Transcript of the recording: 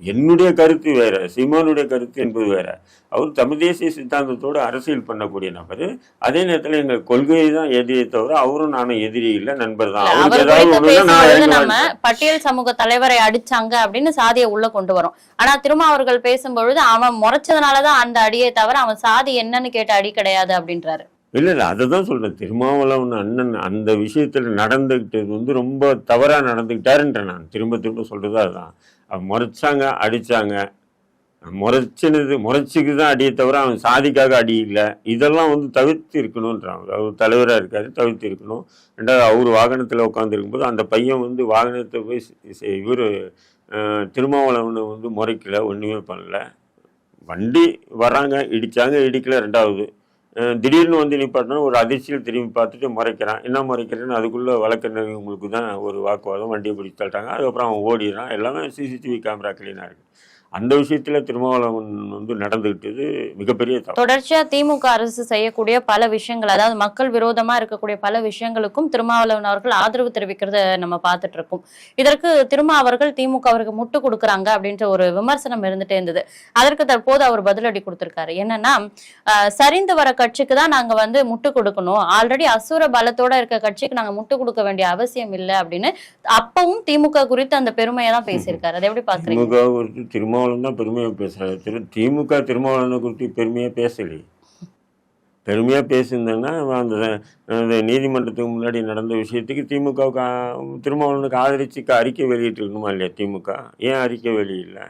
என்னுடைய கருத்து வேற, சீமானுடைய கருத்து என்பது வேற. அவர் தமிழ் தேசிய சித்தாந்தத்தோடு அரசியல் பண்ணக்கூடிய நபர். அதே நேரத்தில் எங்கள் கொள்கையை தான் எதிரியை தவிர அவரும் நானும் எதிரி இல்லை, நண்பர் தான். அவருக்கு ஏதாவது ஒண்ணுன்னா நான் நம்ம பட்டியல் சமூக தலைவரை அடிச்சாங்க அப்படின்னு சாதியை உள்ள கொண்டு வரோம். ஆனா திருமாவர்கள் பேசும்பொழுது அவன் முறைச்சதுனாலதான் அந்த அடியை தவிர அவன் சாதி என்னன்னு கேட்ட அடி கிடையாது அப்படின்றாரு. இல்லை இல்லை, அதை தான் சொல்கிறேன். திருமாவளவன் அண்ணன் அந்த விஷயத்தில் நடந்துக்கிட்டது வந்து ரொம்ப தவறாக நடந்துக்கிட்டாருன்ற நான் திரும்ப திரும்ப சொல்கிறது அதுதான். அவன் முறைச்சாங்க, அடித்தாங்க, முறைச்சிக்கு தான் அடியை தவிர அவன் சாதிக்காக அடி இல்லை. இதெல்லாம் வந்து தவிர்த்து இருக்கணுன்றான். அவர் தலைவராக இருக்காரு, தவிர்த்து இருக்கணும். ரெண்டாவது அவர் வாகனத்தில் உட்காந்துருக்கும்போது அந்த பையன் வந்து வாகனத்தை போய் இவர் திருமாவளவனை வந்து முறைக்கல, ஒன்றுமே பண்ணல. வண்டி வர்றாங்க, இடித்தாங்க, இடிக்கல. ரெண்டாவது திடீர்னு வந்து நிப்பாட்டினா ஒரு அதிர்ச்சியில் திரும்பி பார்த்துட்டு முறைக்கிறான். என்ன முறைக்கிறேன்னு அதுக்குள்ளே வழக்கறிஞர்களுக்கு தான் ஒரு வாக்குவாதம், வண்டியை பிடிச்சி தள்ளிட்டாங்க. அதுக்கப்புறம் அவன் ஓடிடுறான். எல்லாமே சிசிடிவி கேமரா கிளீனாக இருக்குது. அந்த விஷயத்துல திருமாவளவன் வந்து நடந்துகிட்டது மிகப்பெரிய தவறு. தொடர்ச்சியா திமுக அரசு செய்யக்கூடிய பல விஷயங்கள், அதாவது மக்கள் விரோதமா இருக்கக்கூடிய பல விஷயங்களுக்கும் திருமாவளவன் அவர்கள் ஆதரவு தெரிவிக்கிறத நம்ம பார்த்துட்டு இருக்கோம். இதற்கு அவர்கள் திமுக அவருக்கு முட்டு கொடுக்குறாங்க அப்படின்ற ஒரு விமர்சனம் இருந்துட்டே இருந்தது. அதற்கு தற்போது அவர் பதிலடி கொடுத்திருக்காரு. என்னன்னா, சரிந்து வர கட்சிக்கு தான் நாங்க வந்து முட்டு கொடுக்கணும், ஆல்ரெடி அசுர பலத்தோட இருக்க கட்சிக்கு நாங்க முட்டு கொடுக்க வேண்டிய அவசியம் இல்லை அப்படின்னு அப்பவும் திமுக குறித்து அந்த பெருமையை தான் பேசியிருக்காரு. அதை எப்படி பாக்குறீங்க? திருமாவளவன் தான் பெருமையாக பேசுறாரு. திமுக திருமாவளவனை குறித்து பெருமையாக பேசலை. பெருமையாக பேசியிருந்தேன்னா அந்த நீதிமன்றத்துக்கு முன்னாடி நடந்த விஷயத்துக்கு திமுகவுக்கு திருமாவளவனுக்கு ஆதரிச்சு அறிக்கை வெளியிட்டு இருக்கணுமா இல்லையா? திமுக ஏன் அறிக்கை வெளியில்லை?